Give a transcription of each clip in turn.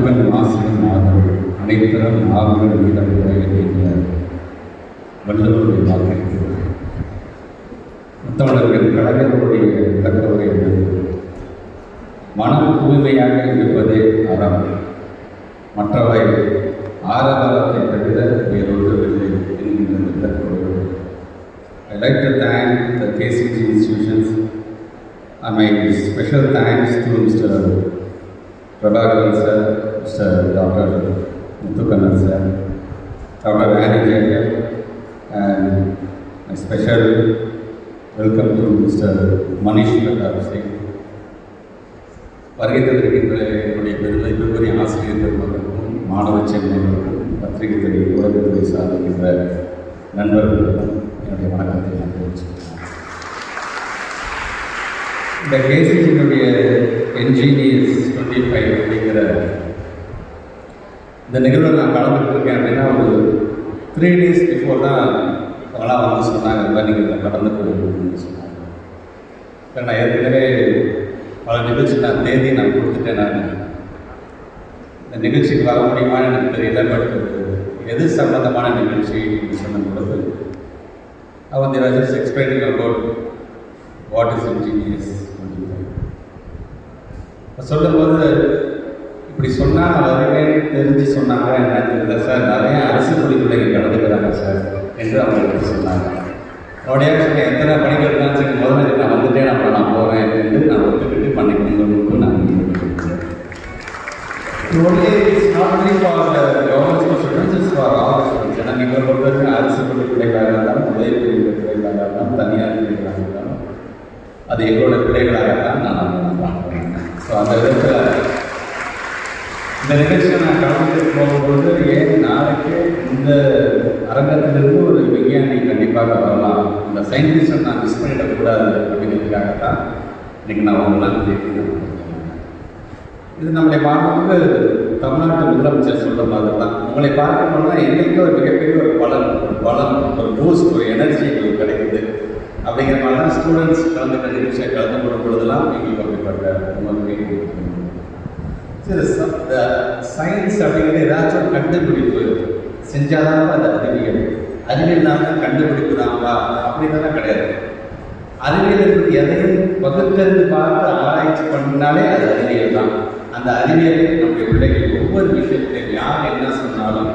அன்பன் ஆசிரியர் நாதர் அனைத்தரம் நாவலர் வீரர்கள் என்கின்ற வள்ளுவருடைய வாக்கு முத்தமிழர்கள் கலைஞர்களுடைய தகவலை என்பது மனம் தூய்மையாக இருப்பதே அறம், மற்றவை ஆரவாரத்தை தவிர வேறொன்றுமில்லை என்கின்ற தகவல். I like to thank the KCG institutions and my special thanks to Mr. Prabhakaran sir, Mr. Dr. Muthukannan sir, Dr. Annie Jacob, and my special welcome to Mr. Manish Pratap Singh. வருகை தந்திருக்கின்ற என்னுடைய பெருமைக்குரிய ஆசிரியர்கள் மக்களுக்கும் மாணவ செல்வங்களுக்கும் பத்திரிகை துறை உலகத்துறை சார்ந்திருக்கின்ற நண்பர்களுக்கும் என்னுடைய வணக்கத்தை நான் தெரிவிச்சுக்கிறேன். இந்த கேசிஜினுடைய NGES 25 அப்படிங்கிற இந்த நிகழ்வில் நான் கலந்துட்டுருக்கேன் அப்படின்னா ஒரு 3 days பிஃபோர் தான் அவங்களாம் வந்து சொன்னாங்க, இந்த மாதிரி நீங்கள் கடந்து போகணும்னு சொன்னாங்க. நான் ஏற்கனவே பல நிகழ்ச்சி நான் தேதி நான் கொடுத்துட்டேன். நான் இந்த நிகழ்ச்சிக்கு வர முடியுமான்னு எனக்கு தெரியல, பட் எது சம்பந்தமான நிகழ்ச்சி சொன்ன பொழுது அவன் they were just explaining about what is NGES 25. சொல்லும்போது இப்படி சொன்னால் வருவேன்னு தெரிஞ்சு சொன்னாங்க என்னன்னு தெரியல சார், நிறைய அரசு பள்ளிக்குள்ளே கடந்துக்கிறாங்க சார் என்று அவங்க சொன்னாங்க. உடனே சொன்னேன், எத்தனை பணிகள் இருந்தாலும் சரி முதல்ல நான் வந்துட்டேன், அப்புறம் நான் போகிறேன் என்று நான் ஒத்துக்கிட்டு பண்ணிக்கணும்னு நான் ஏன்னா நீங்கள் பொறுத்தவரைக்கும் அரசு பள்ளி பிள்ளைகளாக இருந்தாலும் உதவி பிரிவு பிள்ளைகளாக இருந்தாலும் தனியார் பிள்ளைகளாக இருந்தாலும் அது எங்களோட பிள்ளைகளாகத்தான் நான் பார்க்குறேன். ஸோ அந்த விதத்தில் இந்த நிகழ்ச்சியை நான் கலந்து போகும்போது ஏன் நாளைக்கு இந்த அரங்கத்திலிருந்து ஒரு விஞ்ஞானி கண்டிப்பாக வரலாம், இந்த சயின்டிஸ்டை நான் மிஸ் பண்ணிடக்கூடாது அப்படிங்கிறதுக்காகத்தான் இன்றைக்கி நான் அவங்களாம் கேட்கணும். இது நம்முடைய மாணவருக்கு தமிழ்நாட்டு முதலமைச்சர் சொல்கிற மாதிரி தான், உங்களை பார்க்கணும்னா எங்களுக்கு ஒரு மிகப்பெரிய ஒரு பலம் ஒரு பூஸ்ட், ஒரு எனர்ஜி எங்களுக்கு கிடைக்குது அப்படிங்கிற மாதிரி தான் ஸ்டூடெண்ட்ஸ் கலந்துக்கிற நிகழ்ச்சியை கலந்து கொள்ளும் பொழுதுலாம் எங்களுக்கு அப்படிப்பட்ட உணர்வு. சரி, சயின்ஸ் அப்படிங்கிறது ஏதாச்சும் ஒரு கண்டுபிடிப்பு செஞ்சால் தான் அது அறிவியல் தான் கண்டுபிடிப்பு தான்ப்பா அப்படின்னா கிடையாது. அறிவியல் இருக்கிறது எதையும் பகுத்தறிந்து பார்த்து ஆராய்ச்சி பண்ணினாலே அது அறிவியல் தான். அந்த அறிவியலை நம்முடைய பிள்ளைகள் ஒவ்வொரு விஷயத்தையும் யார் என்ன சொன்னாலும்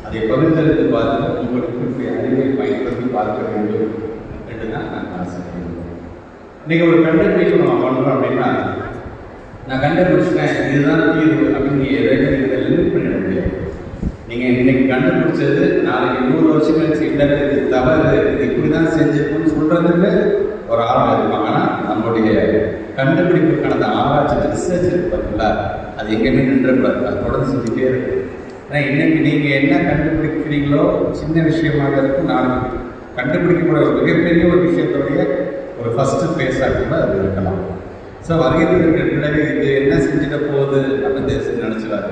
அதை பகுத்தறிந்து பார்த்து உங்களுக்கு அறிவியலை பயன்படுத்தி பார்க்க வேண்டும் என்று தான் நான் ஆசைப்படுகிறேன். இன்றைக்கி ஒரு கண்டுபிடிப்பு நம்ம பண்ணுறோம் அப்படின்னா, நான் கண்டுபிடிச்சிட்டேன் இதுதான் தீர்வு அப்படின்னு எதையும் இதை லிமிட் பண்ணிட முடியாது. நீங்கள் இன்றைக்கி கண்டுபிடிச்சது நாளைக்கு 100 வருஷம் கழிச்சு இல்லை இது தவறு, இது இப்படி தான் செஞ்சுருக்கணும்னு சொல்கிறதுக்கு ஒரு ஆள் இருக்கும். ஆனால் நம்மளுடைய கண்டுபிடிப்புக்கான ஆராய்ச்சி ரிசர்ச் இருக்குது பார்த்தீங்களா, அது எங்கேயுமே நின்றக்கூடாது, அது தொடர்ந்து செஞ்சுட்டே இருக்கு. ஏன்னா இன்றைக்கி நீங்கள் என்ன கண்டுபிடிக்கிறீங்களோ சின்ன விஷயமாக இருக்கும், நாளைக்கு கண்டுபிடிக்கக்கூடிய ஒரு மிகப்பெரிய ஒரு விஷயத்துடைய ஒரு ஃபஸ்ட்டு ஃபேஸாக கூட அது இருக்கலாம். ஸோ வருகிறது பிள்ளைகள் இது என்ன செஞ்சுட்ட போகுது அப்படின்னு நினச்சிடாது.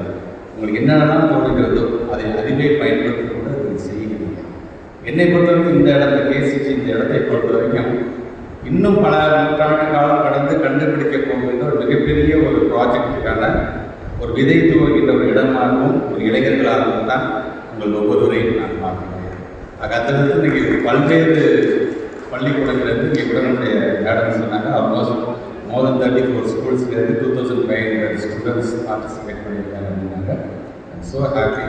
உங்களுக்கு என்னென்னலாம் தோணுகிறதோ அதை அறிவை பயன்படுத்தி கூட அதை செய்கிறீங்க. என்னை பொறுத்தவரைக்கும் இந்த இடத்துல கேசிச்சு இந்த இடத்தை பொறுத்த வரைக்கும் இன்னும் பல நூற்றாண்டு காலம் கடந்து கண்டுபிடிக்க போகின்ற ஒரு மிகப்பெரிய ஒரு ப்ராஜெக்டுக்கான ஒரு விதை துவங்கின்ற ஒரு இடமாகவும் ஒரு இளைஞர்களாகவும் தான் உங்கள் ஒவ்வொருவரையும் நான் பார்க்கிறேன். அத்தகைய இன்றைக்கி பல்வேறு பள்ளிக்கூடங்களுக்கு இங்கே கூட நம்முடைய மேடம் சொன்னாங்க, almost more than 34 schools, 2500 students participate பண்ணியிருக்காங்க அப்படின்னாங்க. I'm so happy.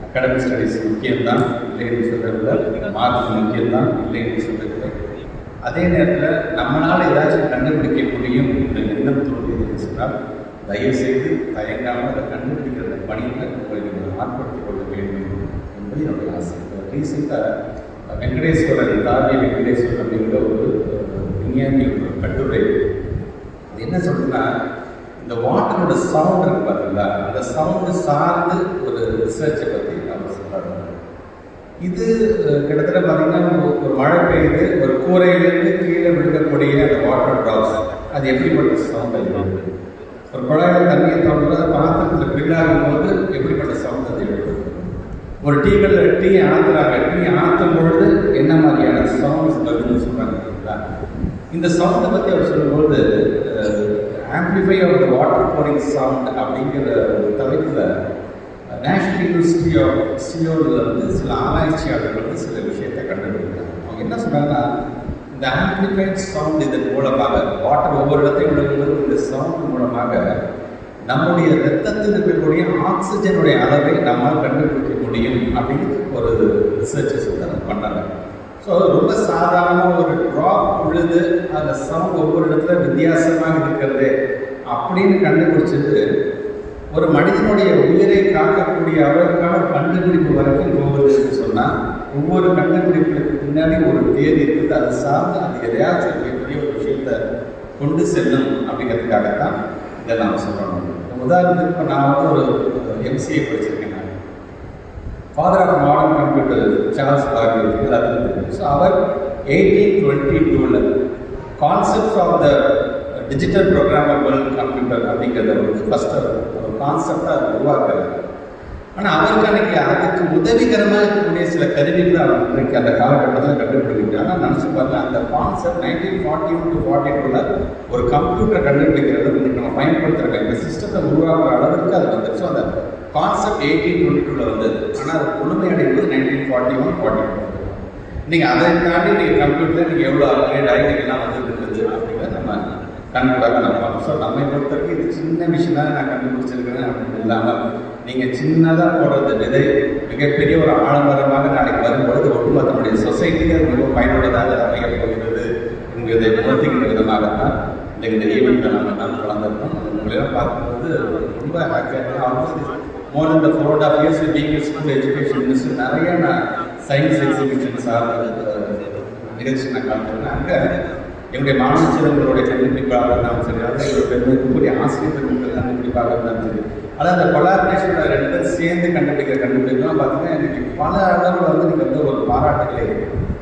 Academic studies முக்கியம்தான், இல்லைன்னு சொல்கிறதில்ல, மார்க் முக்கியம்தான், இல்லைன்னு சொல்கிறதில்லை. அதே நேரத்தில் நம்மளால் ஏதாச்சும் கண்டுபிடிக்க முடியும் என்ற எண்ணம் தோன்றியது சொன்னால் தயவுசெய்து தயங்காமல் அதை கண்டுபிடிக்கிற பணியில் உங்களை நீங்கள் ஆட்படுத்திக் கொள்ள வேண்டும் என்பது என்னுடைய ஆசை. ரீசெண்டாக வெங்கடேஸ்வரன் தாவி வெங்கடேஸ்வரன் அப்படிங்கிற ஒரு விஞ்ஞானி ஒரு கட்டுரை என்ன சொல்றதுன்னா, இந்த வாட்டரோட சவுண்ட் இருக்கு பார்த்தீங்களா, அந்த சவுண்டு சார்ந்து ஒரு ரிசர்ச்சை பற்றி அவர் சொல்கிறாங்க. இது கிட்டத்தட்ட பார்த்தீங்கன்னா ஒரு மழை பெய்யுது, ஒரு கூரையிலேருந்து கீழே விழுக்கக்கூடிய அந்த வாட்டர் ட்ராப்ஸ் அது எப்படிப்பட்ட சவுண்ட் எழுதுது, ஒரு குழாயில் தண்ணியை தோன்றது அதை பாத்திரத்தில் ஃபில்லாகும் போது எப்படிப்பட்ட சவுண்ட் அது எழுதுது, ஒரு டீக்கல்ல டீ ஆற்றுறாங்க, டீ ஆற்றும் பொழுது என்ன மாதிரியான சவுண்ட்ஸ் வருதுன்னு சொல்கிறாங்க. இந்த சவுண்டை பற்றி அவர் சொல்லும்போது amplify of the water flowing sound அப்படிங்கிற ஒரு தலைப்பில் நேஷனல் யூனிவர்சிட்டி ஆஃப் சியோலில் வந்து சில ஆராய்ச்சியாளர்கள் வந்து சில விஷயத்தை கண்டுபிடிக்கிறாங்க. அவங்க என்ன சொல்கிறாங்கன்னா, இந்த ஆம்பிளிஃபைட் சவுண்ட் இதன் மூலமாக வாட்டர் ஒவ்வொரு இடத்தையும் விழுங்கும்போது இந்த சவுண்ட் மூலமாக நம்முடைய ரத்தத்தில் இருக்கக்கூடிய ஆக்சிஜனுடைய அளவை நம்மால் கண்டுபிடிக்க முடியும் அப்படின்னு ஒரு ரிசர்ச்சஸ் பண்ணாங்க. ஸோ ரொம்ப சாதாரணமாக ஒரு ட்ராப் விழுது அந்த சவுண்ட் ஒவ்வொரு இடத்துல வித்தியாசமாக இருக்கிறது அப்படின்னு கண்டுபிடிச்சது ஒரு மனிதனுடைய உயிரை காக்கக்கூடிய அவருக்கான கண்டுபிடிப்பு வரைக்கும் போகுதுன்னு சொன்னால், ஒவ்வொரு கண்டுபிடிப்புக்கு பின்னாடி ஒரு தேதி இருக்குது. அதை சார்ந்து அது எதையாச்சும் பெரிய ஒரு விஷயத்தை கொண்டு செல்லும் அப்படிங்கிறதுக்காகத்தான் இதை நாம் சொல்லணும். உதாரணத்துக்கு இப்போ நான் வந்து ஒரு MCA படிச்சிருக்கேன். Father of modern computer Charles Parker எல்லாத்துக்கும் தெரியும். ஸோ அவர் 1822 concepts of the digital programmable computer அப்படிங்கிறத வந்து ஃபஸ்ட்டு ஒரு கான்செப்டாக உருவாக்குறாரு. ஆனால் அவருக்கு அன்றைக்கி அதுக்கு உதவிகரமாக இருக்கக்கூடிய சில கருவிகளை அவர் இன்றைக்கு அந்த காலகட்டத்தில் கண்டுபிடிக்கிறாங்க. ஆனால் நினச்சி பாருங்க, அந்த கான்செப்ட் 1941 to 42 ஒரு கம்ப்யூட்டர் கண்டுபிடிக்கிறது இன்றைக்கி நம்ம பயன்படுத்துகிற இந்த சிஸ்டத்தை உருவாக்குற அளவுக்கு அது வந்துச்சு. ஸோ அந்த கான்செப்ட் 1822 வந்தது. ஆனால் அது முழுமையடைவது 1941-42. நீங்கள் அதை தாண்டி நீங்கள் கம்ப்யூட்டரில் நீங்கள் எவ்வளோ அப்கிரேட் ஆகி நீங்கள்லாம் வந்து இருக்குது அப்படிங்கிறத நம்ம கண்கூடாக நம்ம பார்ப்போம். ஸோ நம்மை பொறுத்தவரைக்கும் இது சின்ன விஷயம் தான் நான் கண்டுபிடிச்சிருக்கிறேன் அப்படின்னு இல்லாமல், நீங்கள் சின்னதாக போடுறது விதை மிகப்பெரிய ஒரு ஆடம்பரமாக நாளைக்கு வரும்பொழுது ஒட்டுமொத்த நம்முடைய சொசைட்டிக்கு அது ரொம்ப பயனுள்ளதாக அமையப் போகிறது என்கிறதை உணர்த்துகின்ற விதமாகத்தான் இந்த ஈவெண்ட்டை நம்ம கலந்துருக்கோம். உங்களெல்லாம் பார்க்கும்போது ரொம்ப ஹாப்பியாக almost more then 4.5 years being a school education minister நிறைய நான் சயின்ஸ் எக்ஸிபிஷன் சார்ந்த நிகழ்ச்சி நான் கலந்துருக்கேன். அங்கே என்னுடைய மாணவ செல்வங்களுடைய கண்டுபிடிப்பாக இருந்தாலும் சரி, அதில் ஒரு பெருமைக்குரிய ஆசிரியர் பெருமைகள் கண்டுபிடிப்பாக இருந்தாலும் சரி, அதாவது அந்த கொலாபரேஷன் 2 பேர் சேர்ந்து கண்டுபிடிக்கிற கண்டுபிடிக்கலாம் பார்த்தீங்கன்னா எனக்கு பல அளவில் வந்து நீங்கள் வந்து ஒரு பாராட்டுகளை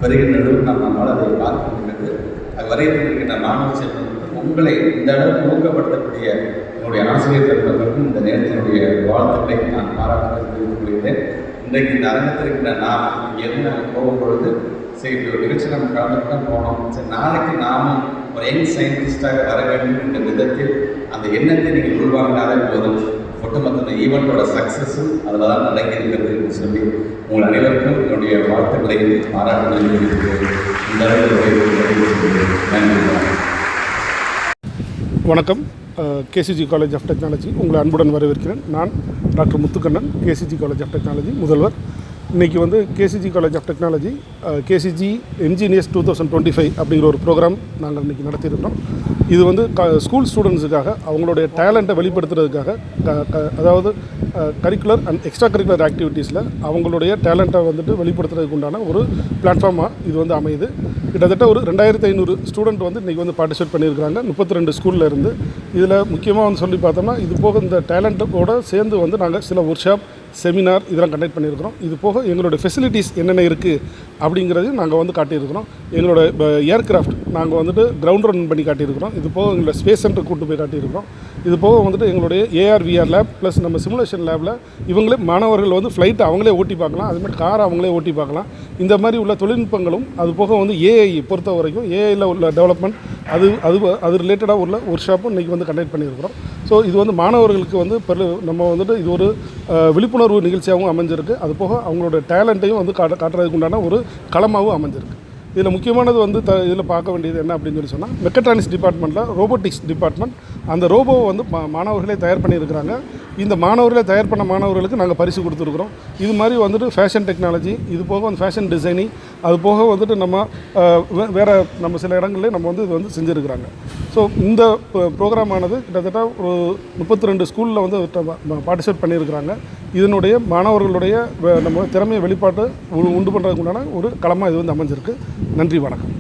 பெறுகின்றது நம்மளால் அதை பார்க்க முடிகிறது. அது வரையில் இருக்கின்ற மாணவ செல்வங்களுக்கு உங்களை இந்த அளவுக்கு ஊக்கப்படுத்தக்கூடிய என்னுடைய ஆசிரியர் பெருமக்களுக்கும் இந்த நேரத்தினுடைய வாழ்த்துக்களை நான் பாராட்டுகளை தெரிவித்துக் கொள்கிறேன். இன்றைக்கு இந்த அரங்கத்தில் இருக்கின்ற நான் இங்கேருந்து நாங்கள் போகும்பொழுது சரி இப்படி ஒரு நிகழ்ச்சி நம்ம கலந்துட்டு போனோம், சரி நாளைக்கு நாமும் ஒரு யங் சயின்டிஸ்டாக வர வேண்டும் என்ற விதத்தில் அந்த எண்ணத்தை நீங்கள் உருவாங்கினாலே போதும். ஒட்டுமொத்த ஈவெண்ட்டோட சக்ஸஸும் அதில் தான் நடக்கி இருக்கிறது என்று சொல்லி உங்கள் அனைவருக்கும் என்னுடைய வாழ்த்துக்களையும் பாராட்டுகளையும் தெரிவிக்கிறேன். இந்த நன்றி. வணக்கம். கேசிஜி காலேஜ் ஆஃப் டெக்னாலஜி உங்களை அன்புடன் வரவேற்கிறேன். நான் doctor Muthukannan, KCG college of technology முதல்வர். இன்றைக்கி வந்து KCG college of technology KCG engineers 2025 அப்படிங்கிற ஒரு ப்ரோக்ராம் நாங்கள் இன்றைக்கி நடத்தியிருக்கிறோம். இது வந்து ஸ்கூல் ஸ்டூடெண்ட்ஸுக்காக அவங்களுடைய டேலண்ட்டை வெளிப்படுத்துறதுக்காக அதாவது கரிக்குலர் அண்ட் எக்ஸ்ட்ரா கரிக்குலர் ஆக்டிவிட்டீஸில் அவங்களுடைய டேலண்ட்டை வந்துட்டு வெளிப்படுத்துறதுக்கு உண்டான ஒரு பிளாட்ஃபார்மாக இது வந்து அமையுது. கிட்டத்தட்ட ஒரு 2500 ஸ்டூடெண்ட் வந்து இன்றைக்கி வந்து பார்ட்டிசிபேட் பண்ணியிருக்கிறாங்க 32 ஸ்கூலில் இருந்து. இதில் முக்கியமாக வந்து சொல்லி பார்த்தோம்னா, இது போக இந்த டேலண்ட்டோடு சேர்ந்து வந்து நாங்கள் சில ஒர்க் ஷாப், செமினார் இதெல்லாம் கண்டக்ட் பண்ணியிருக்கிறோம். இது போக எங்களோட ஃபெசிலிட்டிஸ் என்னென்ன இருக்குது அப்படிங்கிறதையும் நாங்கள் வந்து காட்டியிருக்கிறோம். எங்களோட ஏர்கிராஃப்ட் நாங்கள் வந்துட்டு கிரவுண்ட் ரன் பண்ணி காட்டியிருக்கிறோம். இது போக எங்களோட ஸ்பேஸ் சென்டர் கூட்டு போய் காட்டியிருக்கிறோம். இது போக வந்துட்டு எங்களுடைய AR/VR லேப் ப்ளஸ் நம்ம சிமுலேஷன் லேபில் இவங்களே மாணவர்கள் வந்து ஃப்ளைட்டை அவங்களே ஓட்டி பார்க்கலாம், அதுமாதிரி காரை அவங்களே ஓட்டி பார்க்கலாம். இந்த மாதிரி உள்ள தொழில்நுட்பங்களும் அது போக வந்து AI பொறுத்த வரைக்கும் ஏஐயில் உள்ள டெவலப்மெண்ட் அது ரிலேட்டடாக உள்ள ஒர்க் ஷாப்பும் இன்றைக்கி வந்து கண்டக்ட் பண்ணியிருக்கிறோம். ஸோ இது வந்து மாணவர்களுக்கு வந்து நம்ம வந்துட்டு இது ஒரு விழிப்புணர்வு நிகழ்ச்சியாகவும் அமைஞ்சிருக்கு. அது போக அவங்களோட டேலண்ட்டையும் வந்து காட்டுறதுக்கு உண்டான ஒரு களமாகவும் அமைஞ்சிருக்கு. இதில் முக்கியமானது வந்து இதில் பார்க்க வேண்டியது என்ன அப்படின்னு சொல்லி சொன்னால், மெக்கட்ரானிக்ஸ் டிபார்ட்மெண்ட்டில் ரோபோட்டிக்ஸ் டிபார்ட்மெண்ட் அந்த ரோபோவை வந்து மாணவர்களே தயார் பண்ணியிருக்கிறாங்க. இந்த மாணவர்களே தயார் பண்ண மாணவர்களுக்கு நாங்கள் பரிசு கொடுத்துருக்குறோம். இது மாதிரி வந்துட்டு ஃபேஷன் டெக்னாலஜி, இது போக வந்து ஃபேஷன் டிசைனிங், அது போக வந்துட்டு நம்ம வேறு நம்ம சில இடங்கள்லேயே நம்ம வந்து இது வந்து செஞ்சுருக்கிறாங்க. ஸோ இந்த ப்ரோக்ராமானது கிட்டத்தட்ட ஒரு 32 ஸ்கூலில் வந்து பார்ட்டிசிபேட் பண்ணியிருக்கிறாங்க. இதனுடைய மாணவர்களுடைய நம்ம திறமையை வெளிப்பாட்டு உண்டு பண்ணுறதுக்கு உண்டான ஒரு களமாக இது வந்து அமைஞ்சிருக்கு. நன்றி, வணக்கம்.